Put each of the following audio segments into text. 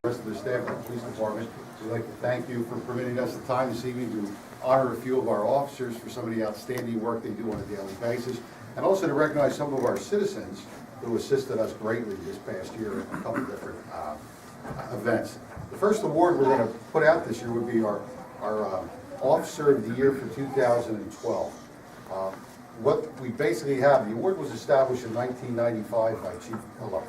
the rest of the staff of the police department, we'd like to thank you for permitting us the time this evening to honor a few of our officers for some of the outstanding work they do on a daily basis, and also to recognize some of our citizens who assisted us greatly this past year in a couple of different events. The first award we're going to put out this year would be our Officer of the Year for 2012. What we basically have, the award was established in 1995 by Chief Pillow.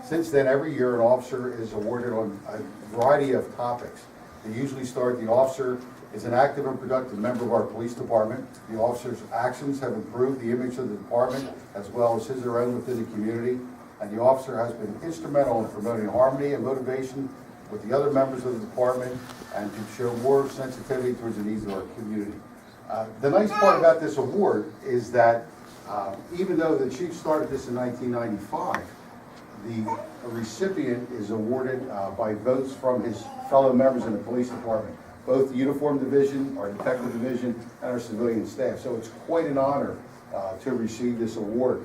Since then, every year an officer is awarded on a variety of topics. They usually start, the officer is an active and productive member of our police department. The officer's actions have improved the image of the department as well as his or own within the community. And the officer has been instrumental in promoting harmony and motivation with the other members of the department and to show more sensitivity towards the needs of our community. The nice part about this award is that even though the chief started this in 1995, the recipient is awarded by votes from his fellow members in the police department, both the uniform division, our detective division, and our civilian staff. So it's quite an honor to receive this award.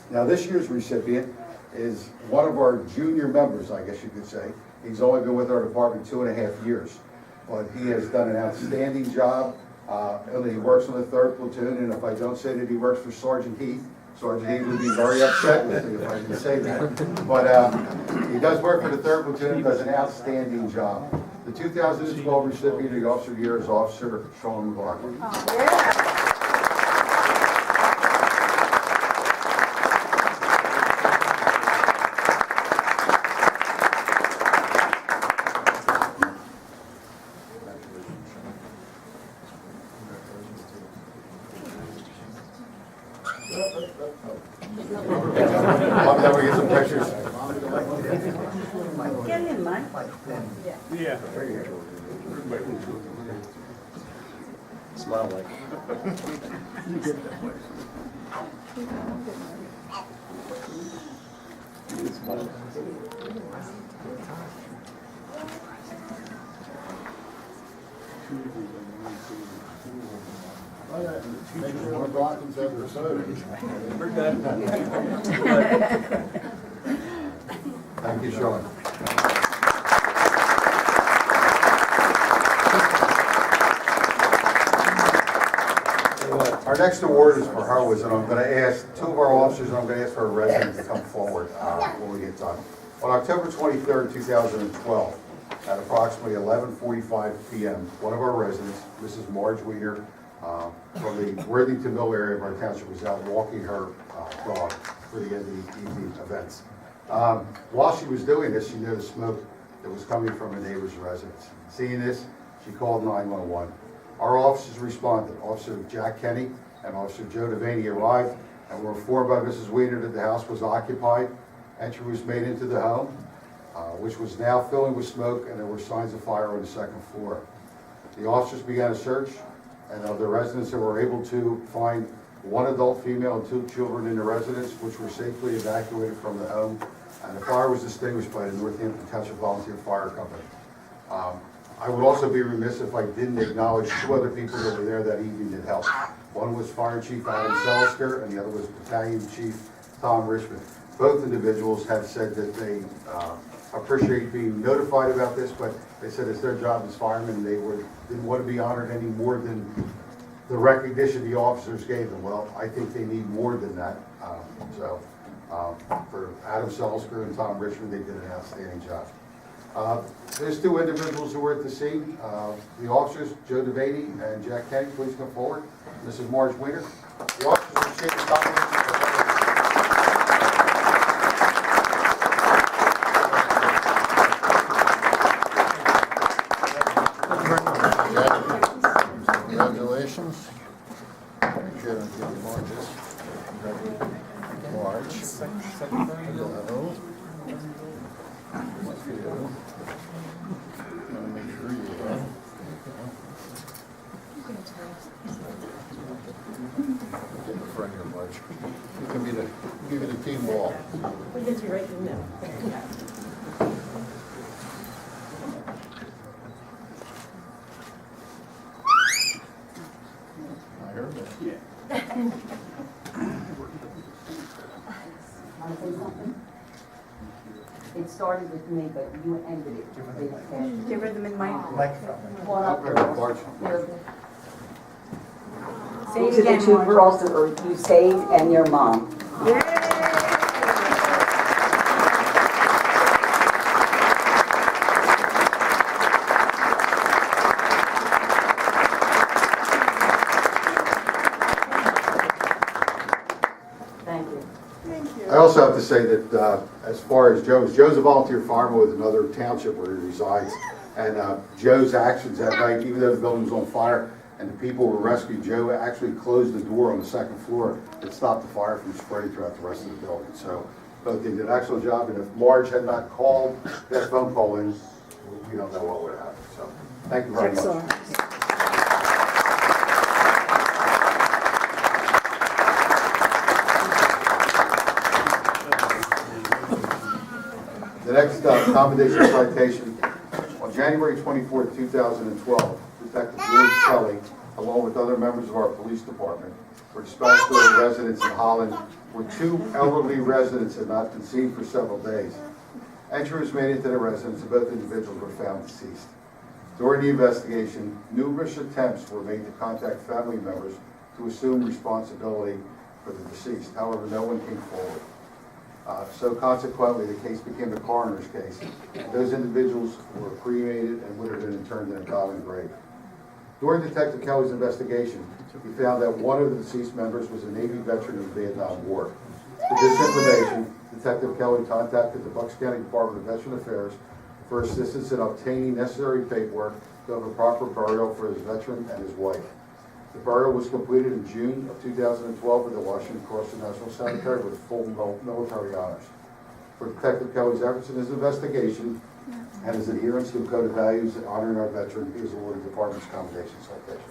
Now this year's recipient is one of our junior members, I guess you could say. He's only been with our department 2.5 years, but he has done an outstanding job. He works on the 3rd platoon, and if I don't say that he works for Sergeant Heath would be very upset with me if I didn't say that. But he does work for the 3rd platoon and does an outstanding job. The 2012 recipient of the Officer of the Year is Officer Sean McLaughlin. Oh, yeah. Then we get some pictures. Get in, Mike. Yeah. Smile like. Make sure the Brockton's ever soda. We're done. Thank you, Sean. Our next award is for heroism. I'm going to ask two of our officers, and I'm going to ask for a resident to come forward when we get done. On October 23rd, 2012, at approximately 11:45 p.m., one of our residents, Mrs. Marge Weeder, from the Worthingtonville area of our township, was out walking her dog for the end of the evening events. While she was doing this, she noticed smoke that was coming from a neighbor's residence. Seeing this, she called 911. Our officers responded. Officer Jack Kenny and Officer Joe Devaney arrived and were informed by Mrs. Weeder that the house was occupied. Entry was made into the home, which was now filling with smoke, and there were signs of fire on the 2nd floor. The officers began a search, and of the residents, they were able to find one adult female and 2 children in the residence, which were safely evacuated from the home, and the fire was extinguished by the Northampton Township Volunteer Fire Company. I would also be remiss if I didn't acknowledge 2 other people that were there that evening that helped. One was Fire Chief Adam Selisker, and the other was Battalion Chief Tom Richmond. Both individuals have said that they appreciate being notified about this, but they said it's their job as firemen, and they didn't want to be honored any more than the recognition the officers gave them. Well, I think they need more than that. For Adam Selisker and Tom Richmond, they did an outstanding job. There's 2 individuals who were at the scene. The officers, Joe Devaney and Jack Kenny, please come forward. Mrs. Marge Weiner. The officers will shake the documents. Congratulations. Sharon, give you Marge's. Marge. Hello. Make sure you are. Get in front here, Marge. You can be give you the team ball. We'll get you right in the middle. I heard that. Yeah. It started started with me, but you ended it. Give her the mic. One up there. March. Say it To the again, two Marge. girls that you saved and your mom. Thank you. I also have to say that as far as Joe's a volunteer fireman with another township where he resides. And Joe's actions that night, even though the building was on fire and the people were rescued, Joe actually closed the door on the second floor that stopped the fire from spreading throughout the rest of the building. So both they did an excellent job, and if Marge had not called that phone call in, we don't know what would have happened. So thank you very much. Excellent. The next commendation citation, on January 24th, 2012, Detective George Kelly, along with other members of our police department, were dispatched to a residence in Holland where two elderly residents had not been seen for several days. Entry was made into the residence and both individuals were found deceased. During the investigation, numerous attempts were made to contact family members to assume responsibility for the deceased. However, no one came forward. So consequently, the case became a coroner's case. Those individuals were cremated and would have been interned in a common grave. During Detective Kelly's investigation, he found that one of the deceased members was a Navy veteran of the Vietnam War. With this information, Detective Kelly contacted the Bucks County Department of Veteran Affairs for assistance in obtaining necessary paperwork to have a proper burial for his veteran and his wife. The burial was completed in June of 2012 at the Washington Cross National Cemetery with full military honors. For Detective Kelly's efforts in his investigation and his adherence to a code of values honoring our veteran, he was awarded the Department's Commendation Citation.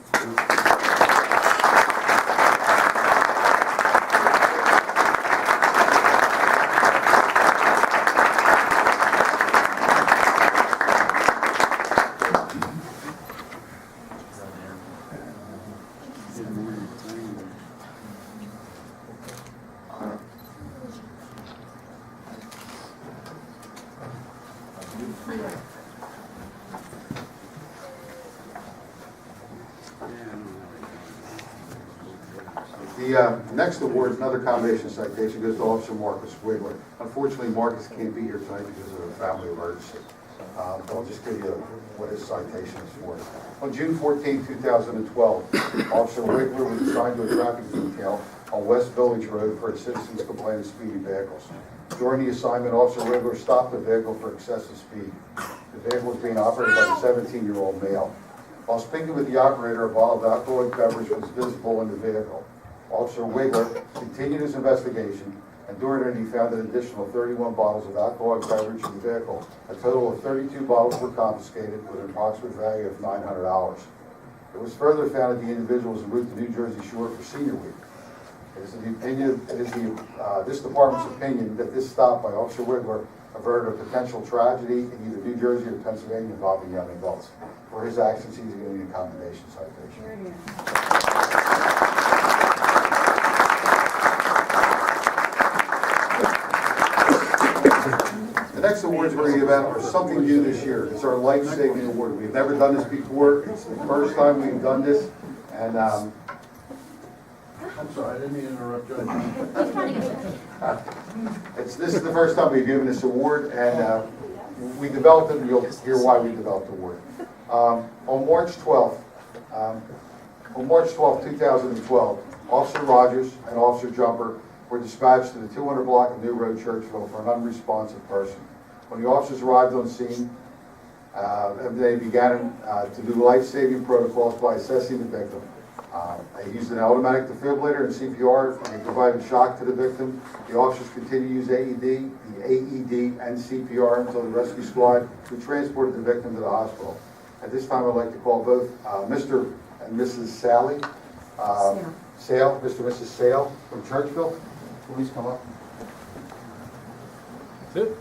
The next award, another commendation citation, goes to Officer Marcus Wiggler. Unfortunately, Marcus can't be here tonight because of a family emergency. I'll just give you what his citation is for. On June 14, 2012, Officer Wiggler was assigned to a traffic detail on West Village Road for a citizen's complaint of speeding vehicles. During the assignment, Officer Wiggler stopped the vehicle for excessive speed. The vehicle was being operated by a 17-year-old male. While speaking with the operator, a bottle of alcoholic beverage was visible in the vehicle. Officer Wiggler continued his investigation, and during it he found an additional 31 bottles of alcoholic beverage in the vehicle. A total of 32 bottles were confiscated with an approximate value of $900. It was further found that the individual was en route to New Jersey Shore for Senior Week. This department's opinion that this stop by Officer Wiggler averted a potential tragedy in either New Jersey or Pennsylvania involving young adults. For his actions, he's getting a commendation citation. The next awards we're going to give out are something new this year. It's our life-saving award. We've never done this before. It's the first time we've done this, and I'm sorry, I didn't mean to interrupt you. this is the first time we've given this award, and we developed it, and you'll hear why we developed the award. On March 12th, 2012, Officer Rogers and Officer Jumper were dispatched to the 200 block of New Road, Churchville, for an unresponsive person. When the officers arrived on scene, they began to do life-saving protocols by assessing the victim. They used an automatic defibrillator and CPR, and they provided shock to the victim. The officers continued to use AED, and CPR until the rescue squad who transported the victim to the hospital. At this time, I'd like to call both Mr. and Mrs. Sale, Mr. and Mrs. Sale from Churchville. Please come up. Sit.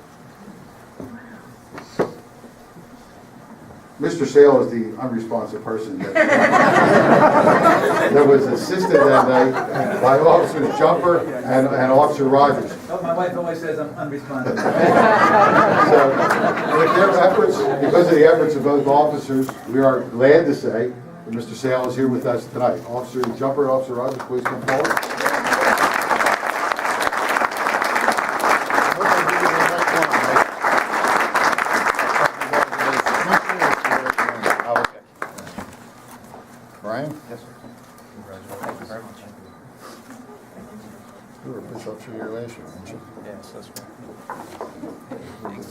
Mr. Sale is the unresponsive person that was assisted that night by Officers Jumper and Officer Rogers. wife always says I'm unresponsive. So, with their efforts, because of the efforts of both officers, we are glad to say that Mr. Sale is here with us tonight. Officer Jumper and Officer Rogers, please come forward. Brian? Yes, sir. Congratulations. Thank you very much. You were a police officer here last year, weren't you? Yes, that's right. Thanks.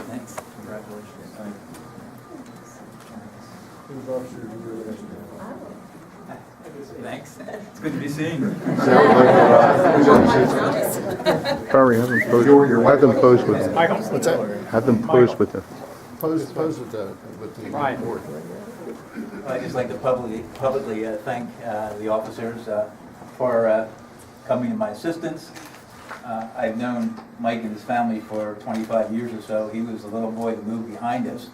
Thanks. Congratulations. Thank you. Who was officer you were last year? Thanks. It's good to be seeing you. Sale, would like to, Barry, have them pose, have them pose with them. What's that? Have them pose with them. Pose with the board. I'd just like to publicly thank the officers for coming to my assistance. I've known Mike and his family for 25 years or so. He was the little boy that moved behind us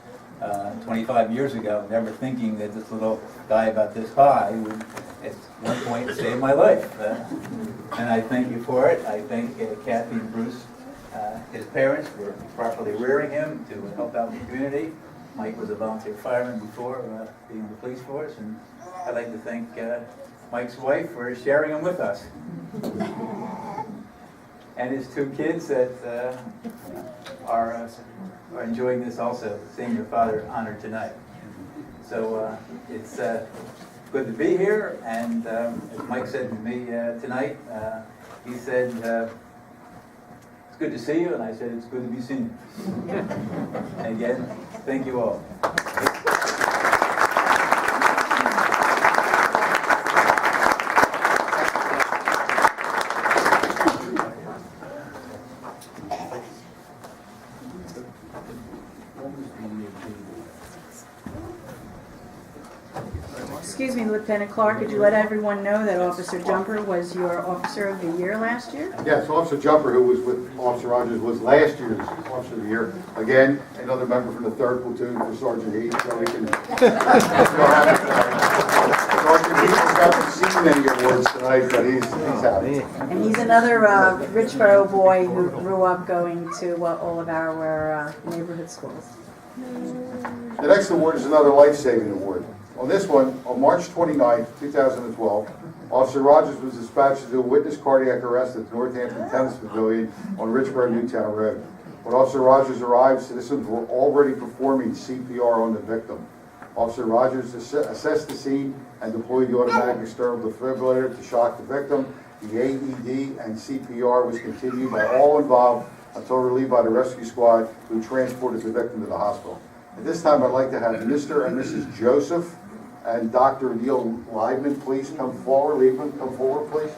25 years ago, never thinking that this little guy about this high would at one point save my life. And I thank you for it. I thank Kathy and Bruce, his parents, for properly rearing him to help out the community. Mike was a volunteer fireman before being in the police force, and I'd like to thank Mike's wife for sharing him with us. And his two kids that are enjoying this also, seeing their father honored tonight. So it's good to be here, and as Mike said to me tonight, he said, it's good to see you, and I said, it's good to be seen. And again, thank you all. Excuse me, Lieutenant Clark, could you let everyone know that Officer Jumper was your Officer of the Year last year? yes, Officer Jumper, who was with Officer Rogers, was last year's Officer of the Year. Again, another member from the 3rd Platoon for Sergeant Heath, so we can feel happy tonight. Sergeant Heath has got to see many awards tonight, but he's happy. And he's another Richboro boy who grew up going to all of our neighborhood schools. The next award is another life-saving award. On this one, on March 29, 2012, Officer Rogers was dispatched to do a witness cardiac arrest at the Northampton Township Pavilion on Richboro Newtown Road. When Officer Rogers arrived, citizens were already performing CPR on the victim. Officer Rogers assessed the scene and deployed the automatic external defibrillator to shock the victim. The AED and CPR was continued by all involved until relieved by the rescue squad, who transported the victim to the hospital. At this time, I'd like to have Mr. and Mrs. Joseph and Dr. Neil Leibman please come forward. Leibman, come forward, please.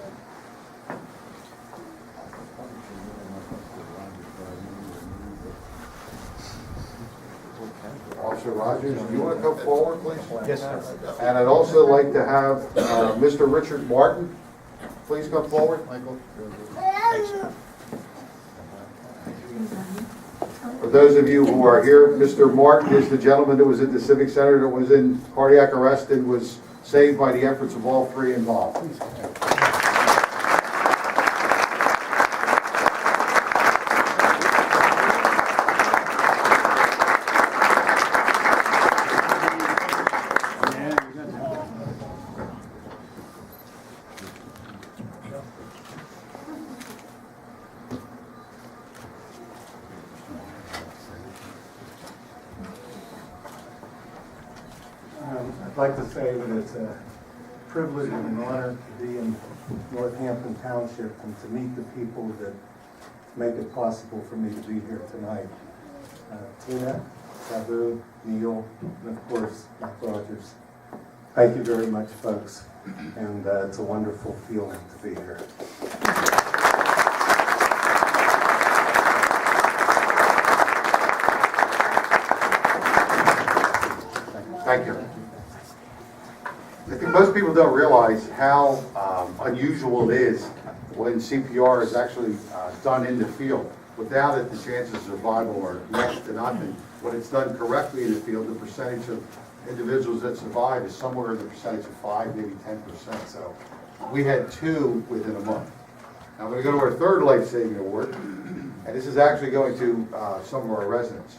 Officer Rogers, do you want to come forward, please? Yes, sir. And I'd also like to have Mr. Richard Martin please come forward. Michael? For those of you who are here, Mr. Martin is the gentleman that was at the Civic Center that was in cardiac arrest and was saved by the efforts of all three involved. I'd like to say that it's a privilege and an honor to be in Northampton Township and to meet the people that make it possible for me to be here tonight. Tina, Sabu, Neil, and of course, Mike Rogers. Thank you very much, folks, and it's a wonderful feeling to be here. Thank you. I think most people don't realize how unusual it is when CPR is actually done in the field. Without it, the chances of survival are next to nothing. When it's done correctly in the field, the percentage of individuals that survive is somewhere in the percentage of 5, maybe 10%. So we had 2 within a month. Now I'm going to go to our third life-saving award, and this is actually going to some of our residents.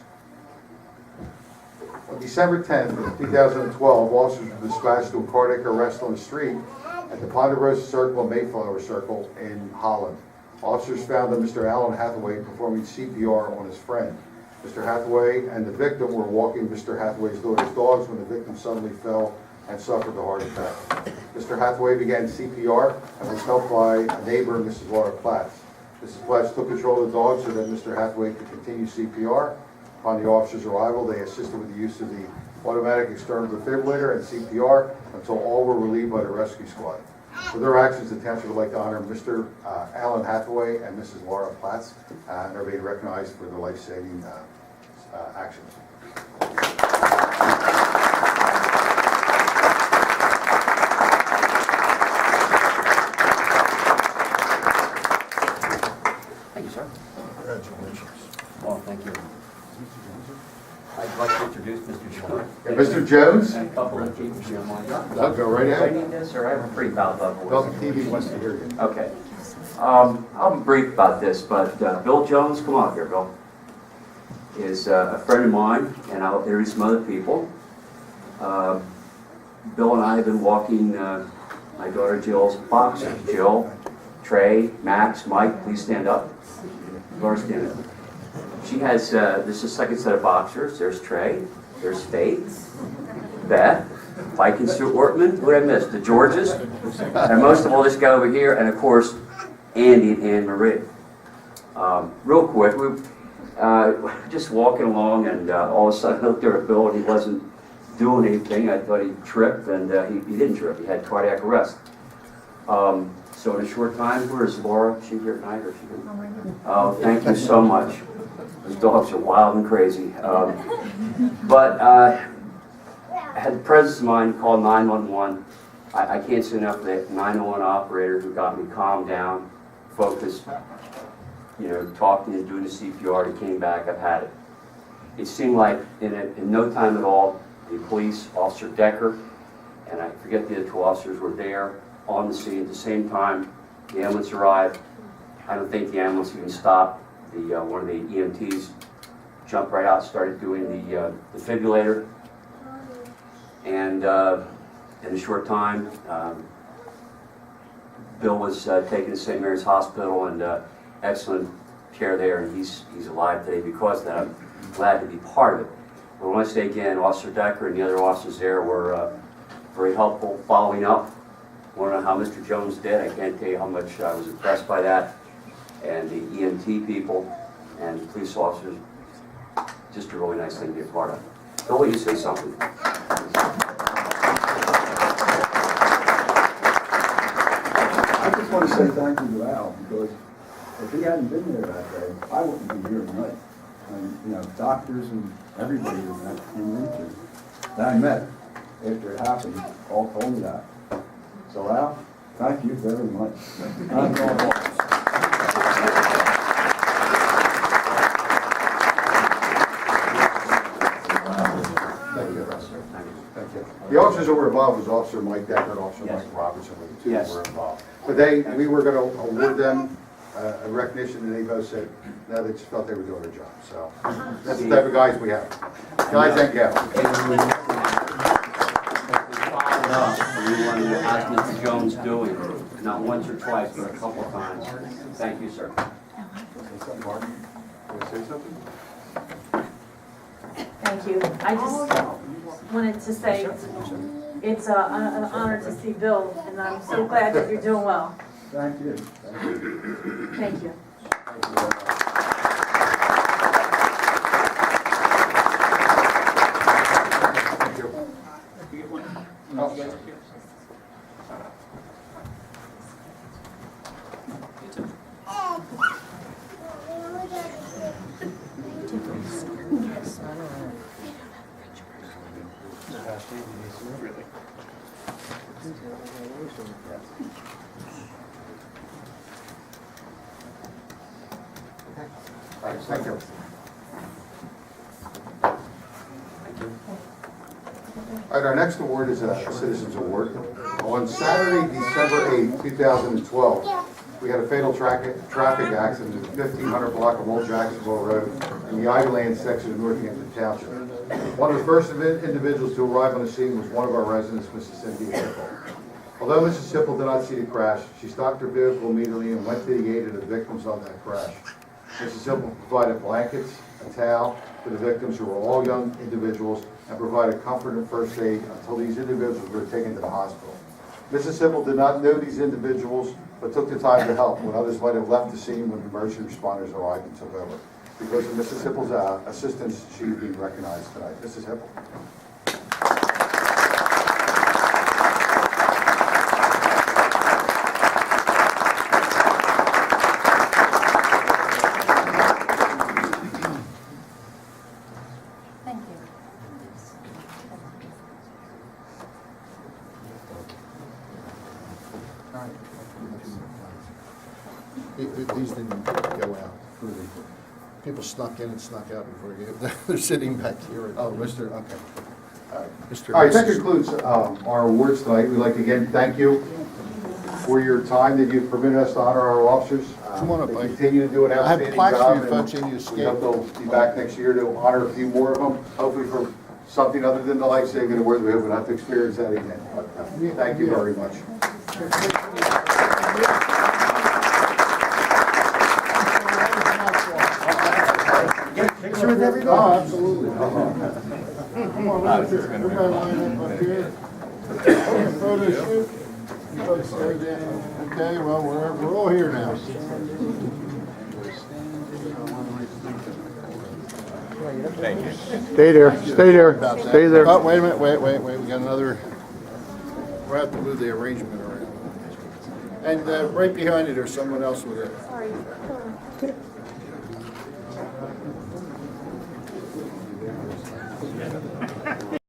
On December 10th, 2012, officers were dispatched to a cardiac arrest on the street at the Ponderosa Circle and Mayflower Circle in Holland. Officers found that Mr. Alan Hathaway performing CPR on his friend. Mr. Hathaway and the victim were walking Mr. Hathaway's daughter's dogs when the victim suddenly fell and suffered a heart attack. Mr. Hathaway began CPR and was helped by a neighbor, Mrs. Laura Platts. Mrs. Platts took control of the dog so that Mr. Hathaway could continue CPR. Upon the officer's arrival, they assisted with the use of the automatic external defibrillator and CPR until all were relieved by the rescue squad. For their actions, the township would like to honor Mr. Alan Hathaway and Mrs. Laura Platts, and are being recognized for their life-saving actions. Thank you, sir. Congratulations. Well, thank you. I'd like to introduce Mr. Jones. Yeah, Mr. Jones, And a couple of people, if you don't mind. I'll go right Do I ahead. need this, or I have a pretty loud Well, voice? the TV wants to hear you. Okay. I'll be brief about this, but Bill Jones, come on up here, Bill, is a friend of mine, and I'll introduce some other people. Bill and I have been walking my daughter Jill's boxers. Jill, Trey, Max, Mike, please stand up. Laura, stand up. She has, this is the second set of boxers. There's Trey, there's Faith, Beth, Mike and Stuart Wortman. Who did I miss? The Georges. And most of all, this guy over here, and of course, Andy and Anne Marie. Real quick, we just walking along, and all of a sudden I looked at Bill, and he wasn't doing anything. I thought he tripped, and he didn't trip. He had cardiac arrest. So in a short time, where's Laura? Is she here tonight, or is she here? Oh, thank you so much. Those dogs are wild and crazy. But I had the presence of mind, called 911. I can't say enough of that 911 operator who got me calmed down, focused, talking and doing the CPR. He came back, I've had it. It seemed like in no time at all, the police, Officer Decker, and I forget the other two officers were there on the scene at the same time. The ambulance arrived. I don't think the ambulance even stopped. One of the EMTs jumped right out, started doing the defibrillator, and in a short time, Bill was taken to St. Mary's Hospital, and excellent care there, and he's alive today because of that. I'm glad to be part of it. But I want to say again, Officer Decker and the other officers there were very helpful following up. I want to know how Mr. Jones did. I can't tell you how much I was impressed by that. And the EMT people and the police officers, just a really nice thing to be a part of. Bill, will you say something? I just want to say thank you to Al, because if he hadn't been there that day, I wouldn't be here tonight. And, doctors and everybody that I met after it happened all told me that. So Al, thank you very much. Thank you. Thank you. The officers that were involved was Officer Mike Decker and Officer Yes. Mike Robertson, were the two Yes. that were involved. But we were going to award them a recognition, and they both said, no, they just felt they were doing their job. So that's the type of guys we have. Guys and gals. We wanted to ask Mr. Jones doing, not once or twice, but a couple of times. Thank you, sir. Want to say something? Thank you. I just wanted to say it's an honor to see Bill, and I'm so glad that you're doing well. Thank you. Thank you. Thank you. All right, our next award is a Citizens Award. On Saturday, December 8, 2012, We had a fatal traffic accident at the 1500 block of Old Jacksonville Road in the Ivy Land section of Northampton Township. One of the first individuals to arrive on the scene was one of our residents, Mrs. Cynthia Hipple. Although Mrs. Hipple did not see the crash, she stopped her vehicle immediately and went to the aid of the victims of that crash. Mrs. Hipple provided blankets, a towel to the victims, who were all young individuals, and provided comfort and first aid until these individuals were taken to the hospital. Mrs. Hipple did not know these individuals, but took the time to help when others might have left the scene when the emergency responders arrived and took over. Because of Mrs. Hipple's assistance, she is being recognized tonight. Mrs. Hipple. Thank you. These didn't go out. People snuck in and snuck out before you, they're sitting back here. Oh, Mr., okay. All right, Mr. All right, that concludes our awards tonight. We'd like to again thank you for your time that you've permitted us to honor our officers. Come on up, They Mike. continue to do an I have outstanding plaques for job. you and folks in your We escape. hope they'll be back next year to honor a few more of them, hopefully for something other than the life-saving award. We hope we don't have to experience that again. But, thank you very much. Picture with everybody? Oh, absolutely. Come on, look at this. Everybody line up here. Photo shoot. You folks stay down. Okay, well, we're all here now. Stay there, stay there, stay there. Oh, wait a minute, wait, we got another, we'll have to move the arrangement around. And right behind you, there's someone else with it. Sorry.